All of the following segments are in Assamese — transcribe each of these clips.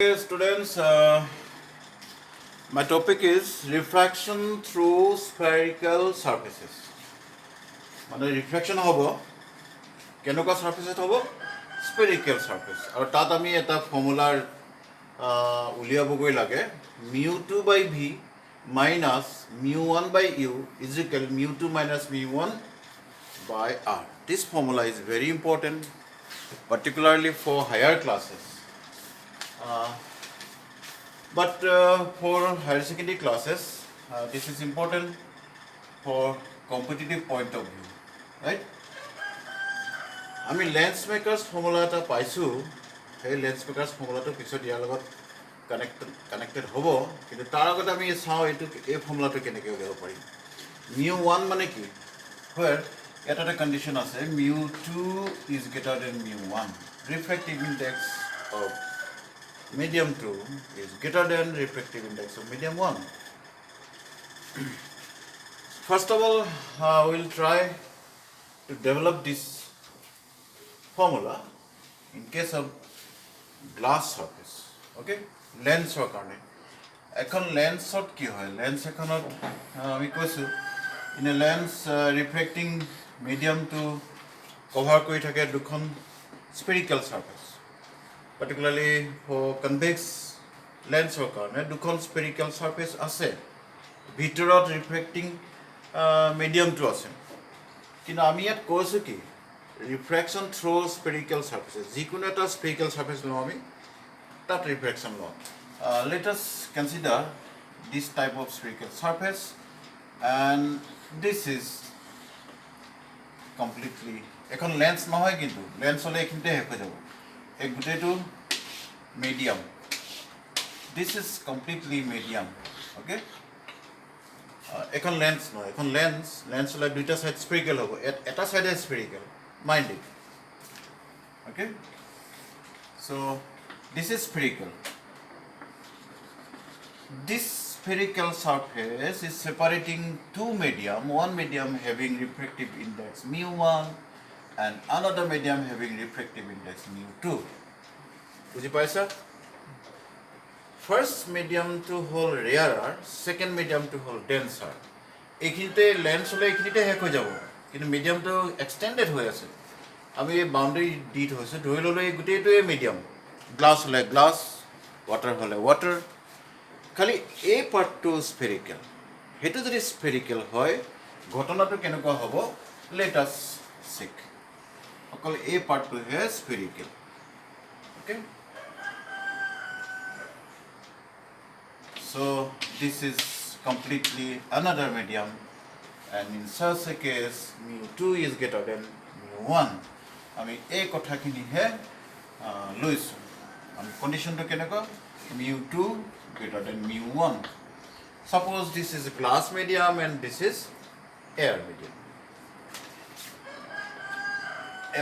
Okay, students, my topic is refraction through spherical surfaces. মানে refraction হ'ব কেনেকুৱা surface হ'ব spherical surface আৰু তাত আমি এটা ফৰ্মুলাৰ উলিয়াবগৈ লাগে mu2 by v minus mu1 by u is equal mu2 minus mu1 by r. This formula is very important, particularly for higher classes. But for higher secondary classes, this is important for competitive point of view, right? I mean, lens makers formula ta paisu. Hey, lens makers formula to pisot yar logot connected hobo. Kintu tar agot ami sao etu ei formula to keneke uliabo pari. Mu1 mane ki? Where eta ta condition ase mu2 is greater than mu1. Refractive index of medium 2 is greater than refractive index of medium 1. First of all, we'll try to develop this formula in case of glass surface. Okay, lens or karne. Ekon lens shot ki hoy? Lens ekonot ami koisu in a lens refracting medium to cover kori thake dukhon spherical surface. Particularly for convex lens karone dukhon spherical surface ase bhitorot refracting medium to ase kintu ami yat koisu ki refraction through spherical surfaces jikono eta spherical surface lo ami tat refraction lo. Let us consider this type of spherical surface, and this is completely ekon lens nohoy kintu lens hole ekhinte hek hoy jabo ek gutetu medium. This is completely medium. Okay, ekon lens no ekon lens hole duita side spherical hobo eta side spherical, mind it. Okay, so this is spherical. This spherical surface is separating two medium, one medium having refractive index mu1 and another medium having refractive index mu2. বুঝি পাইছা? First medium to hold rarer, second medium to hold denser. এইখিনিতে লেন্স হলে এইখিনিতে শেষ হৈ যাব, কিন্তু মিডিয়ামটো এক্সটেণ্ডেড হৈ আছে। আমি এই বাউণ্ডেৰী দি থৈছোঁ, ধৰি ল'লোঁ এই গোটেইটোৱে মিডিয়াম। গ্লাছ হ'লে গ্লাছ, ৱাটাৰ হ'লে ৱাটাৰ। খালি এই পাৰ্টটো স্ফেৰিকেল। সেইটো যদি স্ফেৰিকেল হয় ঘটনাটো কেনেকুৱা হ'ব লেট আছ চেক। অকল এই পাৰ্টটোহে স্ফেৰিকেল। Okay, so this is completely another medium, and in such a case mu2 is greater than mu1. আমি এই কথাখিনিহে লৈছোঁ। আমি কণ্ডিশ্যনটো কেনেকুৱা mu2 greater than mu1. Suppose this is a glass medium and this is air medium.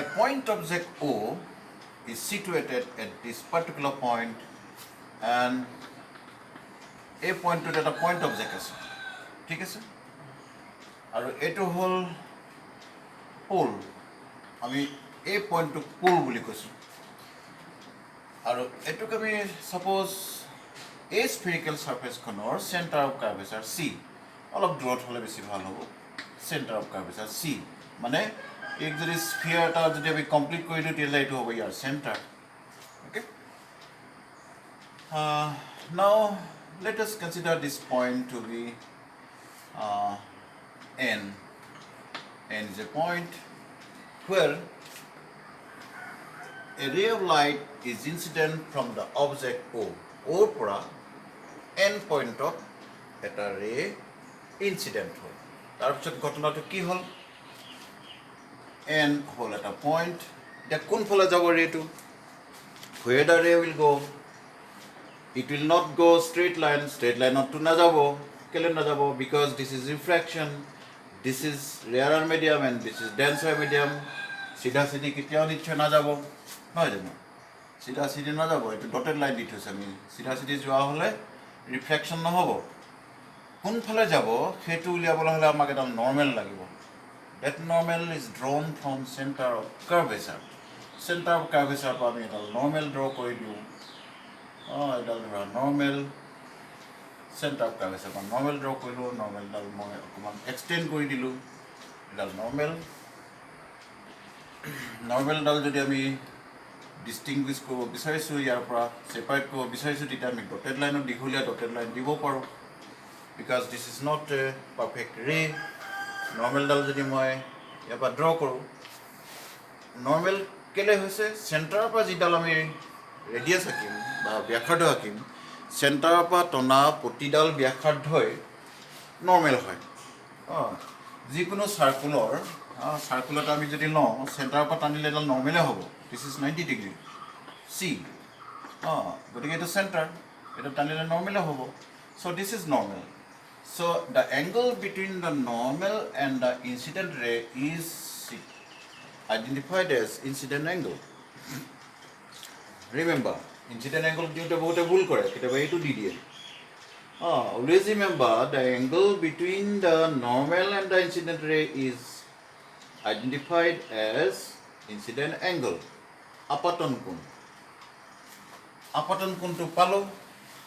A point object O is situated at this particular point, and a point to that a point object আছে ঠিক আছে আৰু এটো হল পোল আমি এই পইণ্টটো পোল বুলি কৈছোঁ আৰু এটোক আমি সাপোজ এই স্ফেৰিকেল সাৰফেসখনৰ সেন্টাৰ অফ কাৰ্ভেচাৰ সি অলপ দূৰত হলে বেছি ভাল হ'ব সেন্টাৰ অফ কাৰ্ভেচাৰ সি মানে एक যদি স্ফিয়াৰ এটা যদি আমি কমপ্লিট কৰি দিওঁ তেতিয়াহ'লে এইটো হ'ব ইয়াৰ centre okay now let us consider this point to be n. N is a point where a ray of light is incident from the object O. O pura n point of eta ray incident hol. Tar pichot ghotona to ki hol n hole at a point. The kun phale jabo ray to where the ray will go. It will not go straight line not to na jabo kele na jabo because this is refraction, this is rarer medium and this is denser medium. Sida sidi ketyao niche na jabo noy jano sida sidi na jabo etu dotted line dit hoise ami sida sidi joa hole refraction na hobo kun phale jabo hetu uliabole hole amake eta normal lagibo. That normal is drawn from center of curvature. Center of curvature pa ami eta normal draw kori diu এডাল ধৰা নৰ্মেল চেণ্টাৰ কাৰ্ভ আছে অকণমান নৰ্মেল ড্ৰ কৰিলোঁ নৰ্মেলডাল মই অকণমান এক্সটেণ্ড কৰি দিলোঁ এডাল নৰ্মেলডাল যদি আমি ডিষ্টিংগুইছ কৰিব বিচাৰিছোঁ ইয়াৰ পৰা ছেপাৰেট কৰিব বিচাৰিছোঁ তেতিয়া আমি ডটেড লাইনত দীঘলীয়া ডটেড লাইন দিব পাৰোঁ because this is not a perfect ৰে নৰ্মেলডাল যদি মই ইয়াৰ পৰা ড্ৰ কৰোঁ নৰ্মেল কেলৈ হৈছে চেণ্টাৰৰ পৰা যিডাল আমি ৰেডিয়াছ আঁকিম বা ব্যাসাৰ্ধ আঁকিম চেণ্টাৰৰ পৰা টনা প্ৰতিডাল ব্যাসাৰ্ধই নৰ্মেল হয় যিকোনো চাৰ্কুলত আমি যদি লওঁ চেণ্টাৰৰ পৰা টানিলে এডাল নৰ্মেলে হ'ব দিছ ইজ 90 ডিগ্ৰী চি গতিকে এইটো চেণ্টাৰ এইটো টানিলে নৰ্মেলে হ'ব so' this is normal so' the angle between the normal and the incident ray is identified as incident angle. Remember, incident angle দিওঁতে বহুতে ভুল কৰে কেতিয়াবা এইটো দি দিয়ে always remember the angle between the normal and the incident ray is identified as incident angle. আপতন কোণটো পালো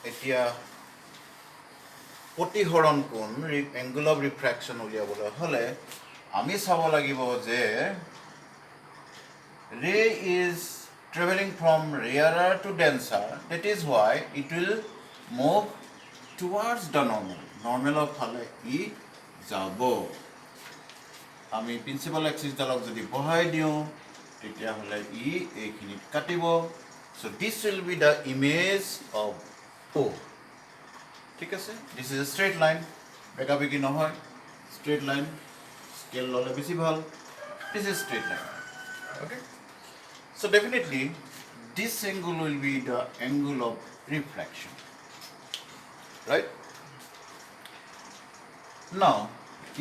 এতিয়া প্ৰতিহৰণ কোণ এংগল অফ ৰিফ্ৰেকশ্যন উলিয়াবলৈ হ'লে আমি চাব লাগিব যে ray is traveling from rarer to denser. That is why it will move towards the normal. Normal of phale I jabo. Ami principal axis dalok jodi bohai diu tetia hole I ekhinit katibo. So this will be the image of O. ঠিক আছে this is a straight line বেকাবেকি নহয় straight line scale ললে বেশি ভাল this is straight line okay. So definitely this angle will be the angle of refraction, right? Now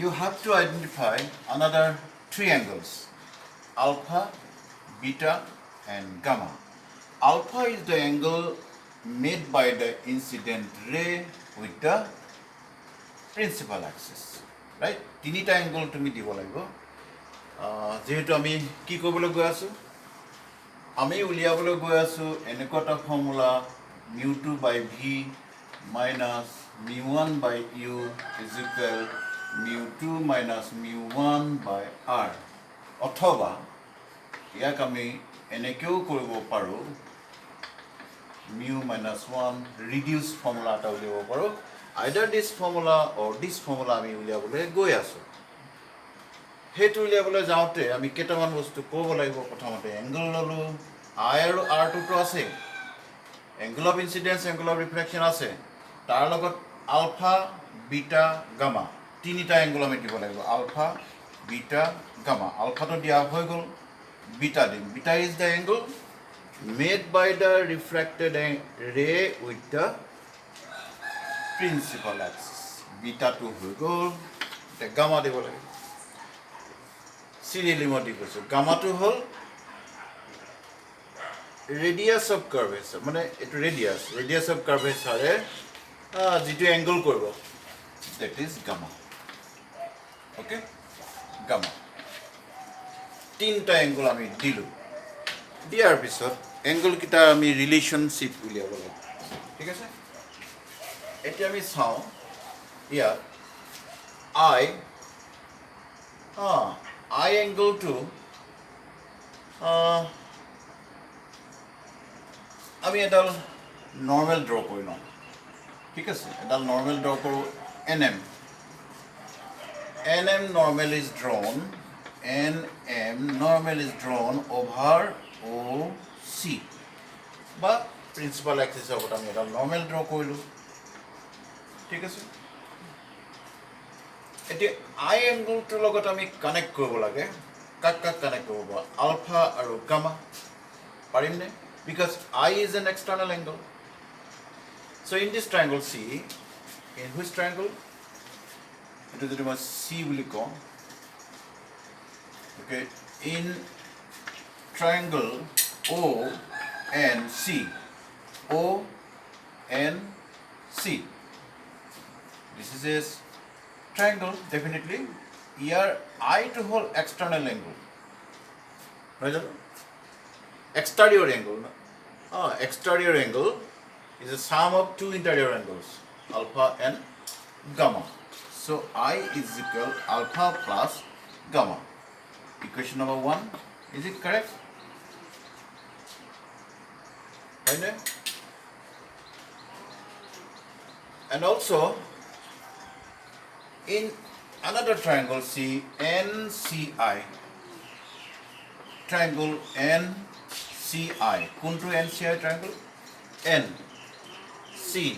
you have to identify another three angles, alpha, beta and gamma. Alpha is the angle made by the incident ray with the principal axis, right? তিনিটা angle তুমি দিব লাগিব যেহেতু আমি কি কৰিবলৈ গৈ আছো আমি উলিয়াবলৈ গৈ আছো এনেকুৱা এটা formula μ2 by v minus μ1 by u is equal μ2 minus μ1 by r অথবা ইয়াক আমি এনেকেও কৰিব পাৰোঁ μ minus 1 reduced formula এটা উলিয়াব পাৰোঁ either this formula or this formula আমি উলিয়াবলৈ গৈ আছো হেতু উলিয়াবলৈ যাওঁতে আমি কেইটামান বস্তু ক'ব লাগিব প্ৰথমতে এংগল ললো I আৰু R2 তো আছে angle of incidence angle of reflection আছে তাৰ লগত আলফা বিটা গামা তিনিটা এংগল আমি দিব লাগিব আলফা বিটা গামা আলফাটো দিয়া হৈ গ'ল বিটা দিম beta is the angle made by the refracted ray with the principal axis beta to হৈ গ'ল তে গামা দিব লাগিব সিরিয়ালি মই দি কৈছো গামা to হ'ল radius of curvature মানে এটো radius of curvature যেটো angle কৰিব that is gamma okay gamma তিনটা angle আমি দিলো দিয়াৰ পিছত angle কিটা আমি রিলেশনশিপ উলিয়াব লাগিব ঠিক আছে এতিয়া আমি চাও ইয়া I angle to আমি এডাল নর্মাল ড্র কৰি লওঁ ঠিক আছে এডাল নৰ্মাল ড্ৰ কৰোঁ nm normal is drawn over OC বা প্ৰিন্সিপাল অ্যাক্সিসৰ ওপৰত আমি এডাল নৰ্মাল ড্ৰ কৰিলোঁ ঠিক আছে এতিয়া I এংগলটোৰ লগত আমি কানেক্ট কৰিব লাগে কাক কানেক্ট কৰিব আলফা আৰু গামা পাৰিম নে because I is an external angle. So in this triangle C, in which triangle? It is the C will come. Okay, in triangle O and C. O and C. This is a triangle definitely. Here I to whole external angle. Right? Exterior angle. Exterior angle is a sum of two interior angles, alpha and gamma. So I is equal alpha plus gamma. Equation number 1, is it correct? Right? And also in another triangle, see NCI, triangle NCI, kuntu NCI triangle, NCI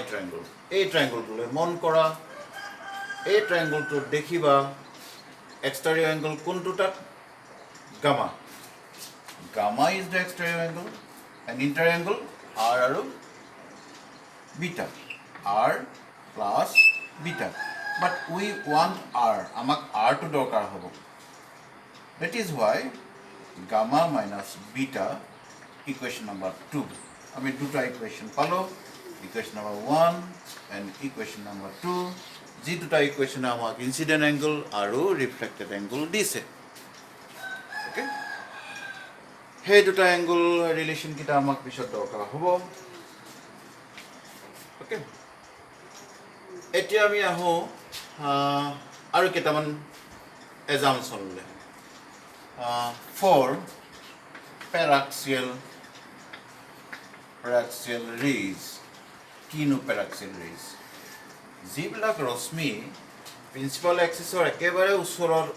triangle, a triangle to mon kora, a triangle to dekhiba exterior angle kuntu tat gamma. Gamma is the exterior angle and interior angle r aru beta, r plus beta, but we want r, amak r to dorkar hobo. That is why gamma minus beta, equation number 2. I mean duta equation palo, equation number 1 and equation number 2. Ji duta equation amak incident angle aru reflected angle dise. Okay? Hey duta angle relation kita amak bishot dorkar hobo. Okay? এতিয়া আমি আহোঁ আৰু কেইটামান এজামশ্যনলৈ। For পেৰাক্সিয়েল raise. কিনো পেৰাক্সিয়েল ৰেজ? যিবিলাক ৰশ্মি প্ৰিন্সিপাল এক্সিছৰ একেবাৰে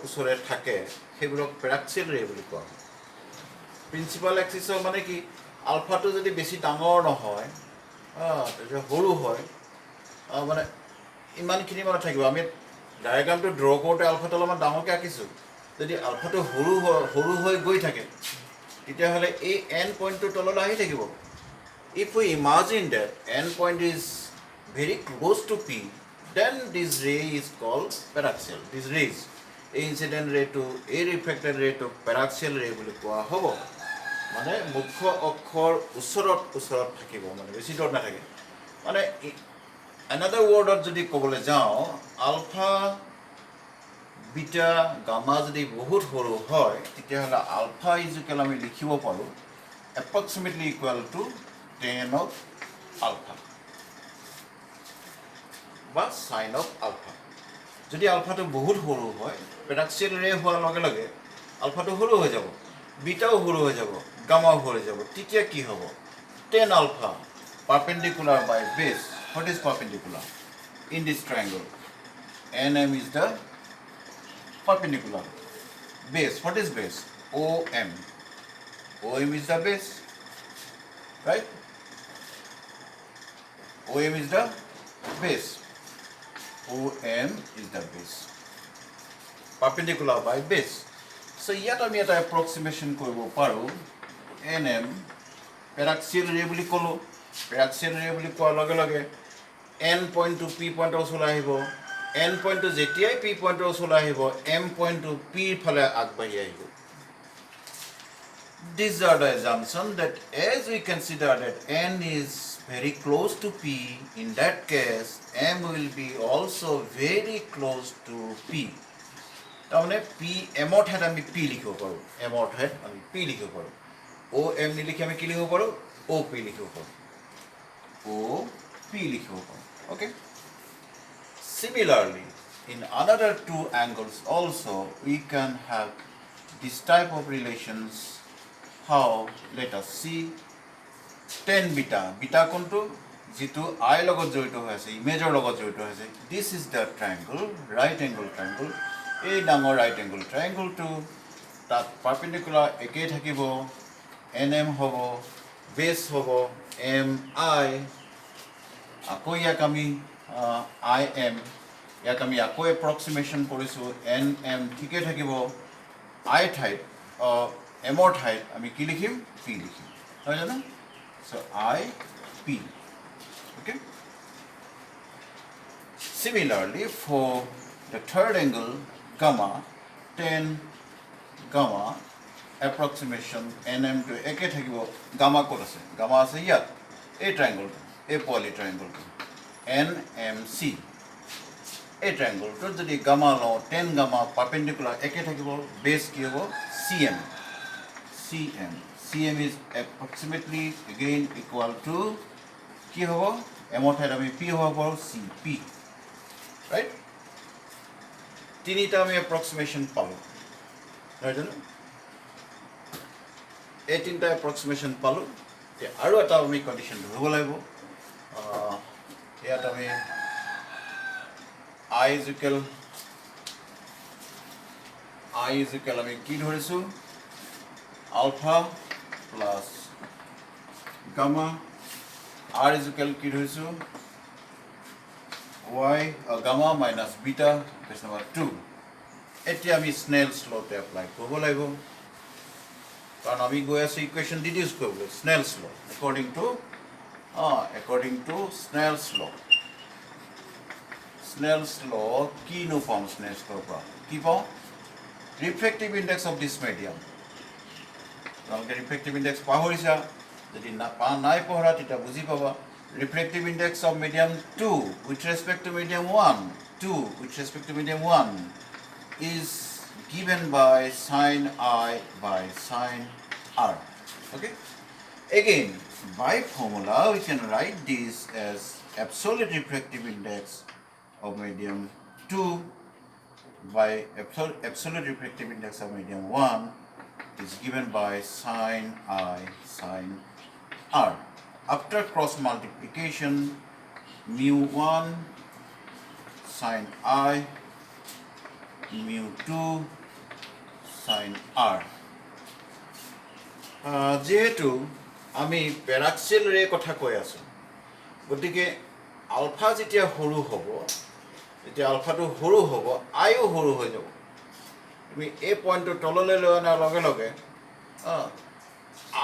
ওচৰে থাকে সেইবোৰক পেৰাক্সিয়েল ৰে বুলি কোৱা হয়। প্ৰিন্সিপাল এক্সিছৰ মানে কি, আলফাটো যদি বেছি ডাঙৰ নহয়, সৰু হয়, মানে ইমানখিনি মানে থাকিব। আমি ডায়েগ্ৰামটো ড্ৰ কৰোঁতে আলফাটো অলপমান ডাঙৰকৈ আঁকিছোঁ। যদি আলফাটো সৰু হৈ গৈ থাকে তেতিয়াহ'লে এই এন পইণ্টটোৰ তললৈ আহি থাকিব। If we imagine that N point is very close to P, then this ray is called paraxial. This rays, এই ইনচিডেণ্ট ৰেটো, এই ৰিফ্ৰেক্টেড ৰেটো পেৰাক্সিয়েল ৰে বুলি কোৱা হ'ব। মানে মুখ্য অক্ষৰ ওচৰত থাকিব, মানে বেছি দূৰত নাথাকে। মানে another wordত যদি ক'বলৈ যাওঁ, আলফা বিটা গামা যদি বহুত সৰু হয় তেতিয়াহ'লে আলফা ইজুকেল আমি লিখিব পাৰোঁ approximately equal to 10 of alpha বা সাইন অফ আলফা। যদি আলফাটো বহুত সৰু হয়, পেৰাক্সিয়েল ৰে হোৱাৰ লগে লগে আলফাটো সৰু হৈ যাব, বিটাও সৰু হৈ যাব, গামাও সৰু হৈ যাব। তেতিয়া কি হ'ব? 10 alpha perpendicular by base. What is perpendicular? In this triangle, NM is the perpendicular. Base, what is base? OM. OM is the base, right? OM is the base. OM is the base. Perpendicular by base. So yet আমি এটা approximation কৰিব পাৰোঁ। NM পেৰাক্সিয়েল ৰে বুলি ক'লোঁ। পেৰাক্সিয়েল ৰে বুলি কোৱাৰ লগে লগে এন পইণ্টটো পি পইণ্টৰ ওচৰলৈ আহিব। এন পইণ্টটো যেতিয়াই পি পইণ্টৰ ওচৰলৈ আহিব, এম পইণ্টটো পিৰ ফালে আগবাঢ়ি আহিব। These are the assumption that as we consider that n is very close to p, in that case m will be also very close to p. তাৰমানে পি এমৰ ঠাইত আমি পি লিখিব পাৰোঁ, এমৰ ঠাইত আমি পি লিখিব পাৰোঁ। অ' এম নিলিখি আমি কি লিখিব পাৰোঁ? অ' পি লিখিব পাৰোঁ। অ' পি লিখিব পাৰোঁ। Okay? Similarly, in another two angles also we can have this type of relations. How? Let us see. Tan beta, beta কোনটো? যিটো I লগত জড়িত হৈ আছে, ইমেজৰ লগত জড়িত হৈ আছে। This is the triangle, right angle triangle. এই ডাঙৰ right angle triangleটো তাত পাৰপেণ্ডিকুলাৰ একেই থাকিব, NM হ'ব, বেছ হ'ব MI, আকৌ ইয়াক আমি IM, ইয়াক আমি আকৌ এপ্ৰক্সিমেশ্যন কৰিছোঁ, NM ঠিকেই থাকিব। I ঠাইত এমৰ ঠাইত আমি কি লিখিম? পি লিখিম, নহয় জানো? So I P. Okay? Similarly, for the third angle gamma, tan gamma approximation NM to একে থাকিব। গামা ক'ত আছে? গামা আছে ইয়াত, এই ট্ৰাইংগলটো, এই পলি ট্ৰাইংগলটো NMC। এই ট্ৰাইংগলটোত যদি গামা লওঁ, টেন গামা পাৰপেণ্ডিকুলাৰ একে থাকিব, বেছ কি হ'ব? CM। CM, C CM is approximately again equal to কি হ'ব m ৰ ঠাইত আমি p হ'ব পাৰোঁ CP right তিনিটা আমি approximation পালোঁ নহয় জানো এই তিনিটা approximation পালোঁ আৰু এটা আমি কণ্ডিশ্যন ধৰিব লাগিব ইয়াত আমি I is equal আমি কি ধৰিছোঁ alpha plus gamma R is equal কি ধৰিছোঁ y gamma minus beta question number 2 এতিয়া আমি Snell's law তে apply কৰিব লাগিব কাৰণ আমি গৈ আছোঁ ইকুৱেশ্যন ডিডিউচ কৰিবলৈ Snell's law according to Snell's law কি নো পাম Snell's law পৰা কি পাওঁ refractive index of this medium তোমালোকে refractive index পাহৰিছা যদি নাই পঢ়া তেতিয়া বুজি পাবা refractive index of medium 2 with respect to medium 1 is given by sin I by sin R okay again by formula we can write this as absolute refractive index of medium 2 by absolute refractive index of medium 1 is given by sin I sin R. After cross multiplication, mu 1 sin I, mu 2 sin R. যেহেতু আমি পেৰাক্সিল ৰে কথা কৈ আছোঁ গতিকে আলফা যেতিয়া সৰু হ'ব যেতিয়া আলফাটো সৰু হ'ব আইও সৰু হৈ যাব তুমি এই পইণ্টটো তললৈ লৈ অনাৰ লগে লগে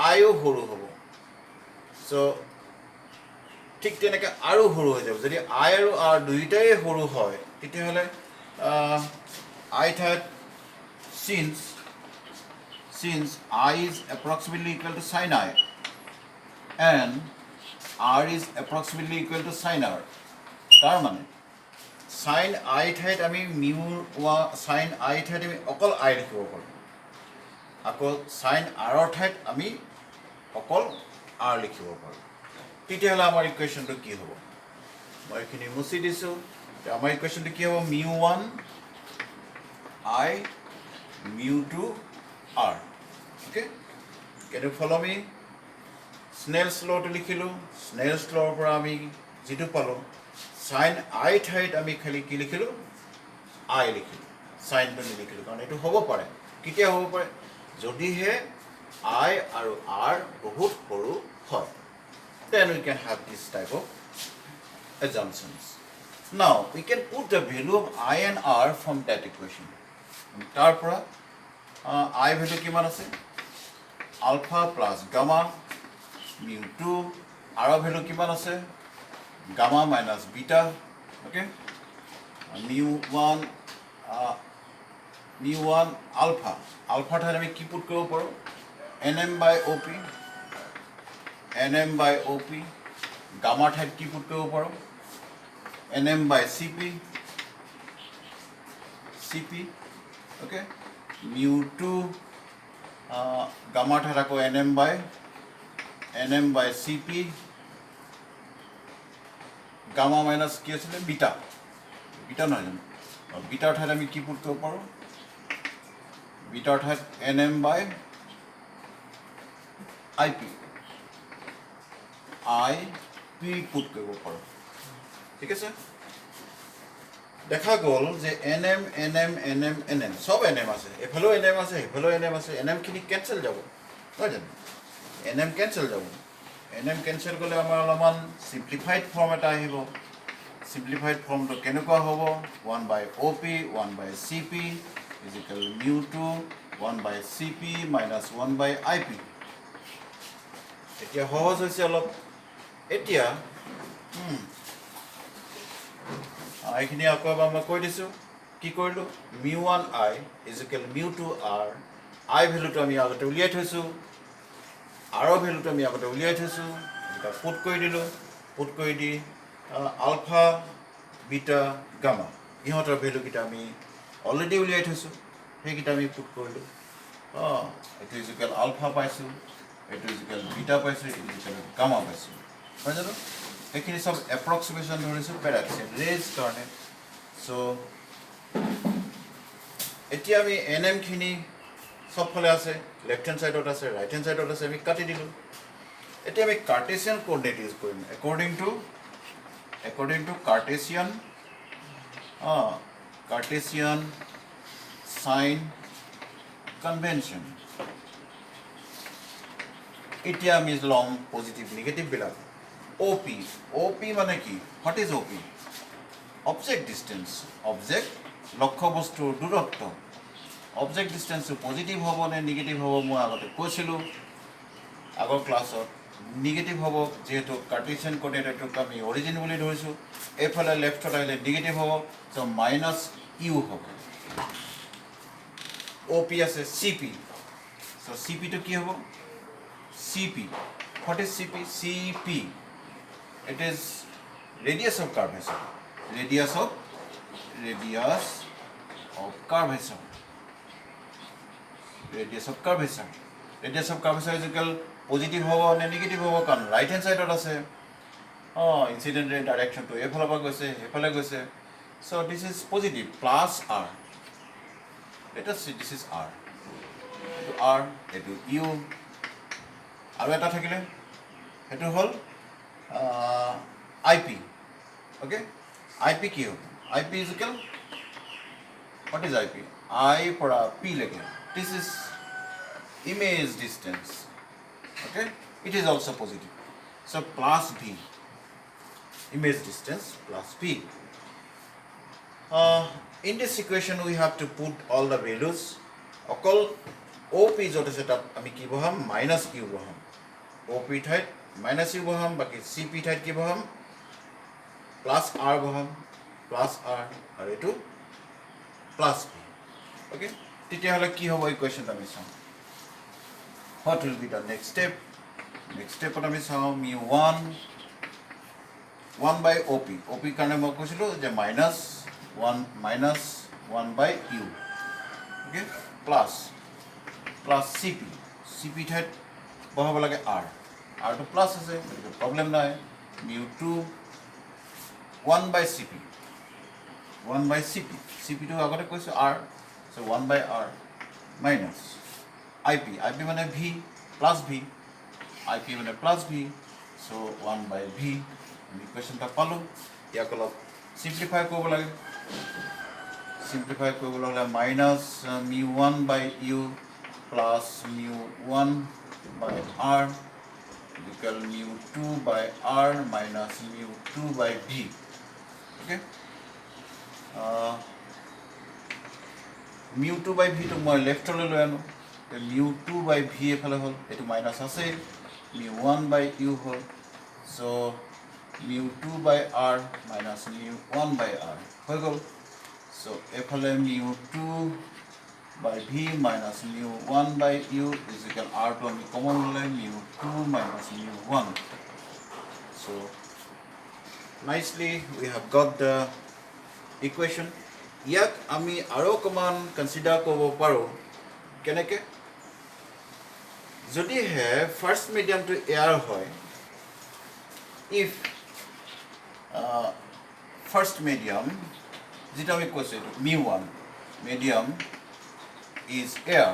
আইও সৰু হ'ব চ' ঠিক তেনেকৈ আৰু সৰু হৈ যাব যদি আই আৰু আৰ দুয়োটাই সৰু হয় তেতিয়াহ'লে আই ঠাইত since I is approximately equal to sin I and R is approximately equal to sin R তাৰ মানে sin I ঠাইত আমি sin I ঠাইত আমি অকল I লিখিব পাৰোঁ আকৌ sin R ৰ ঠাইত আমি অকল R লিখিব পাৰোঁ তেতিয়াহ'লে আমাৰ ইকুৱেশ্যনটো কি হ'ব মই এইখিনি মুচি দিছোঁ আমাৰ ইকুৱেশ্যনটো কি হ'ব mu 1 I mu 2 R okay can you follow me Snell's law to লিখিলোঁ Snell's law পৰা আমি যেটো পালোঁ sin I ঠাইত আমি খালি কি লিখিলোঁ I লিখিলোঁ sin টো নিলিখিলোঁ কাৰণ এইটো হ'ব পাৰে কেতিয়া হ'ব পাৰে যদিহে I আৰু R বহুত সৰু হয় then we can have this type of assumptions now we can put the value of I and R from that equation তাৰ পৰা I value কিমান আছে alpha plus gamma mu 2 R value কিমান আছে gamma minus beta okay mu 1 alpha ঠাইত আমি কি পুট কৰিব পাৰোঁ nm by op gamma ঠাইত কি পুট কৰিব পাৰোঁ nm by cp okay mu 2 gamma ঠাইত আকৌ nm by cp gamma minus কি আছিলে বিটা নহয় জানো বিটাৰ ঠাইত আমি কি পুট কৰিব পাৰোঁ বিটাৰ ঠাইত nm by ip পুট কৰিব পাৰোঁ ঠিক আছে দেখা গ'ল যে nm সব nm আছে এফালেও nm আছে সেইফালেও nm আছে nm খিনি কেনচেল যাব নহয় জানো nm কেনচেল যাব nm কেনচেল গ'লে আমাৰ অলপমান simplified form এটা আহিব simplified form to কেনেকুৱা হ'ব 1 by op 1 by cp is equal mu 2 1 by cp minus 1 by ip এতিয়া সহজ হৈছে অলপ এতিয়া এইখিনি আকৌ মই কৈ দিছোঁ কি কৰিলোঁ mu 1 I is equal mu 2 R I ভ্যালুটো আমি আগতে উলিয়াই থৈছোঁ R ভ্যালুটো আমি আগতে উলিয়াই থৈছোঁ এটা পুট কৰি দিলোঁ পুট কৰি দি আলফা বিটা গামা ইহঁতৰ ভ্যালুকেইটা আমি অলৰেডি উলিয়াই থৈছোঁ সেইকেইটা আমি পুট কৰিলোঁ এইটো ইজ ইকুৱেল আলফা পাইছোঁ এইটো ইকুৱেল বিটা পাইছোঁ, এইটো ইকুৱেল গামা পাইছোঁ, হয় জানো? সেইখিনি চব এপ্ৰক্সিমেশ্যন ধৰিছোঁ পেৰাক্সিয়াল ৰেজ কাৰণে। চ' এতিয়া আমি এন এমখিনি চবফালে আছে, লেফ্ট হেণ্ড ছাইডত আছে, ৰাইট হেণ্ড ছাইডত আছে, আমি কাটি দিলোঁ। এতিয়া আমি কাৰ্টেছিয়ান কোঅৰ্ডিনেট ইউজ কৰিম according to Cartesian sign convention. এতিয়া আমি ল'ম পজিটিভ নিগেটিভবিলাক। অ' পি মানে কি? What is O' P? Object distance. Object লক্ষ্য বস্তুৰ দূৰত্ব। অবজেক্ট ডিষ্টেঞ্চটো পজিটিভ হ'ব নে নিগেটিভ হ'ব মই আগতে কৈছিলোঁ আগৰ ক্লাছত। নিগেটিভ হ'ব, যিহেতু কাৰ্টেছিয়ান কোঅৰ্ডিনেটটোক আমি অৰিজিন বুলি ধৰিছোঁ। এইফালে লেফ্টত আহিলে নিগেটিভ হ'ব, চ' মাইনাছ ইউ হ'ব। অ' পি আছে চি পি। চ' চি পিটো কি হ'ব? C P. What is C P? C P it is radius of curvature. Radius of curvature. Radius of curvature is equal positive হ'ব নে নিগেটিভ হ'ব? কাৰণ ৰাইট হেণ্ড ছাইডত আছে। ইনচিডেণ্ট ৰে ডাইৰেকশ্যনটো এইফালৰ পৰা গৈছে, সেইফালে গৈছে। So' this is positive plus R. This is R, এইটো আৰ, এইটো ইউ। আৰু এটা থাকিলে সেইটো হ'ল I P. Okay, I P কি হ'ব? I P is equal what is I P? I পৰা পি লৈকে this is image distance. Okay, it is also positive. So plus v, image distance plus v. In this equation we have to put all the values. অকল OP য'ত আছে তাত আমি কি বহাম? মাইনাছ ইউ বহাম। OP ঠাইত মাইনাছ ইউ বহাম, বাকী CP ঠাইত কি বহাম? প্লাছ আৰ বহাম, প্লাছ আৰ, আৰু এইটো প্লাছ ভি। অ'কে, তেতিয়াহ'লে কি হ'ব ইকুৱেশ্যনটো আমি চাওঁ। What will be the next step? Next step আমি চাওঁ μ1 by OP. OP কাৰণে মই কৈছিলোঁ যে মাইনাছ ওৱান বাই ইউ। অ'কে, প্লাছ CP ঠাইত বহাব লাগে আৰ। আৰটো প্লাছ আছে, গতিকে প্ৰব্লেম নাই। μ2 1 by CP। CPটো আগতে কৈছোঁ R, so' 1 by R minus IP মানে V প্লাছ V, IP মানে plus V, so' 1 by V। আমি ইকুৱেশ্যনটা পালোঁ। ইয়াক অলপ চিম্প্লিফাই কৰিব লাগে। চিম্প্লিফাই কৰিবলৈ হ'লে minus μ1 by U plus μ1 by R equal μ2 by R minus μ2 by V। Okay, μ2 by V টো মই লেফ্টলৈ লৈ আনো। μ2 by V এফালে হ'ল, এইটো মাইনাছ আছেই। μ1 by U হ'ল, so' μ2 by R minus μ1 by R হৈ গ'ল। চ' এইফালে μ2 by V minus μ1 by U is equal আৰটো আমি কমন ল'লে μ2 minus μ1। So' nicely we have got the equation. ইয়াক আমি আৰু অকণমান কনচিডাৰ কৰিব পাৰোঁ। কেনেকৈ? যদিহে ফাৰ্ষ্ট মিডিয়ামটো এয়াৰ হয়, ইফ ফাৰ্ষ্ট মিডিয়াম যিটো আমি কৈছোঁ এইটো μ1 মিডিয়াম ইজ এয়াৰ,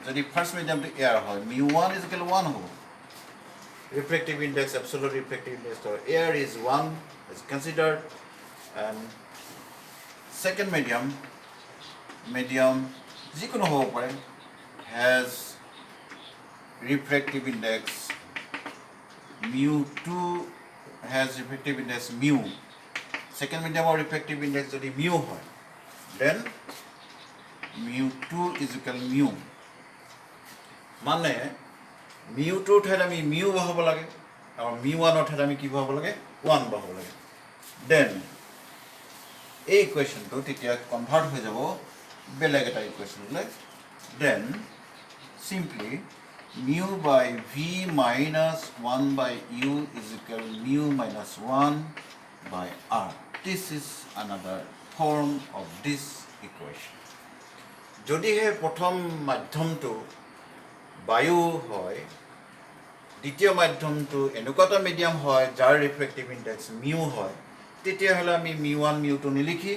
যদি ফাৰ্ষ্ট মিডিয়ামটো এয়াৰ হয় μ1 ইজ ইকুৱেল 1 হ'ব। Refractive index, absolute refractive index of air is 1 is considered. And second medium যিকোনো হ'ব পাৰে, has refractive index μ2 has refractive index mu. Second medium or refractive index যদি mu হয়, then μ2 is equal mu। মানে μ2 ঠাইত আমি mu বহাব লাগে, আৰু μ1 ঠাইত আমি কি বহাব লাগে? 1 বহাব লাগে। দেন এই ইকুৱেশ্যনটো তেতিয়া কনভাৰ্ট হৈ যাব বেলেগ এটা ইকুৱেশ্যনলৈ। Then simply mu by V minus 1 by U is equal mu minus 1 by R. This is another form of this equation. যদিহে প্ৰথম মাধ্যমটো বায়ু হয়, দ্বিতীয় মাধ্যমটো এনেকুৱা এটা মিডিয়াম হয় যাৰ ৰিফ্ৰেক্টিভ ইণ্ডেক্স মিউ হয়, তেতিয়াহ'লে আমি μ1 μ2 নিলিখি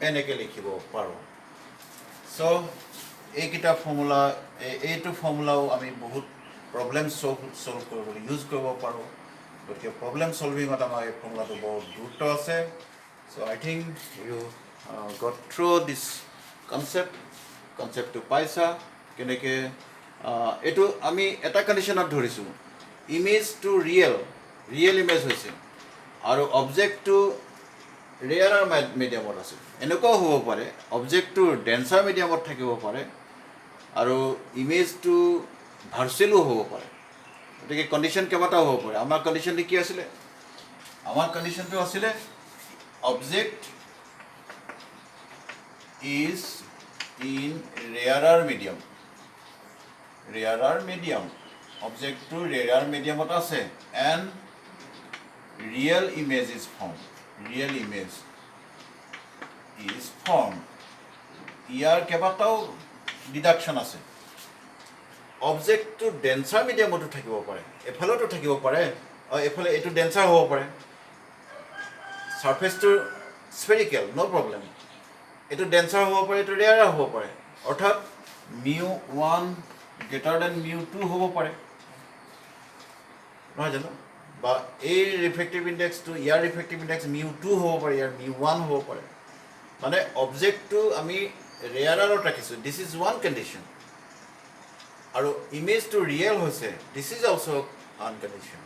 এনেকৈ লিখিব পাৰোঁ। চ' এইকেইটা ফৰ্মুলা, এইটো ফৰ্মুলাও আমি বহুত প্ৰব্লেম চল্ভ কৰিবলৈ ইউজ কৰিব পাৰোঁ। গতিকে প্ৰব্লেম চলভিঙত আমাৰ এই ফৰ্মুলাটো বহুত গুৰুত্ব আছে। So' I think you got through this কনচেপ্টটো পাইছা কেনেকৈ। এইটো আমি এটা কণ্ডিশ্যনত ধৰিছোঁ, ইমেজ টু ৰিয়েল ইমেজ হৈছে আৰু অবজেক্টটো ৰেয়াৰ মিডিয়ামত আছে। এনেকুৱাও হ'ব পাৰে অবজেক্টটো ডেন্সাৰ মিডিয়ামত থাকিব পাৰে আৰু ইমেজটো ভাৰ্চুৱেলো হ'ব পাৰে। গতিকে কণ্ডিশ্যন কেইবাটাও হ'ব পাৰে। আমাৰ কণ্ডিশ্যনটো কি আছিলে? আমাৰ কণ্ডিশ্যনটো আছিলে object is in rarer medium, অবজেক্টটো ৰেয়াৰ মিডিয়ামত আছে and real image is form. ইয়াৰ কেইবাটাও ডিডাকশ্যন আছে। অবজেক্টটো ডেন্সাৰ মিডিয়ামতো থাকিব পাৰে, এফালেতো থাকিব পাৰে, এফালে এইটো ডেন্সাৰ হ'ব পাৰে। ছাৰ্ফেচটো স্ফেৰিকেল, ন' প্ৰব্লেম। এইটো ডেন্সাৰ হ'ব পাৰে, এইটো ৰেয়াৰ হ'ব পাৰে। অৰ্থাৎ μ1 গ্ৰেটাৰ দেন μ2 হ'ব পাৰে, নহয় জানো? বা এই ৰিফ্ৰেক্টিভ ইণ্ডেক্সটো, ইয়াৰ ৰিফ্ৰেক্টিভ ইণ্ডেক্স μ2 হ'ব পাৰে, ইয়াৰ μ1 হ'ব পাৰে। মানে অবজেক্টটো আমি ৰেয়াৰত ৰাখিছোঁ, দিছ ইজ ওৱান কণ্ডিশ্যন। আৰু ইমেজটো ৰিয়েল হৈছে, this is also' one condition.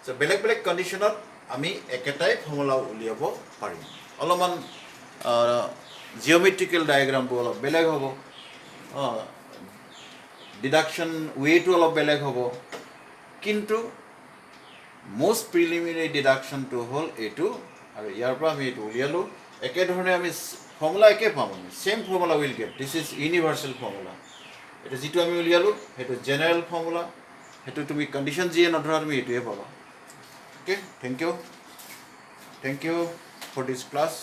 So' বেলেগ বেলেগ কণ্ডিশ্যনত আমি একেটাই ফৰ্মুলা উলিয়াব পাৰিম। অলপমান জিঅ'মেট্ৰিকেল ডায়েগ্ৰামবোৰ অলপ বেলেগ হ'ব, ডিডাকশ্যন ৱেটো অলপ বেলেগ হ'ব, কিন্তু মষ্ট প্ৰিলিমিনাৰী ডিডাকশ্যনটো হ'ল এইটো। আৰু ইয়াৰ পৰা আমি এইটো উলিয়ালোঁ। একেধৰণে আমি ফৰ্মুলা একে পাম, আমি same formula will get. This is universal formula. এইটো যিটো আমি উলিয়ালোঁ সেইটো জেনেৰেল ফৰ্মুলা। সেইটো তুমি কণ্ডিশ্যন যিয়ে নধৰা তুমি এইটোৱে পাবা। Okay, thank you for this class.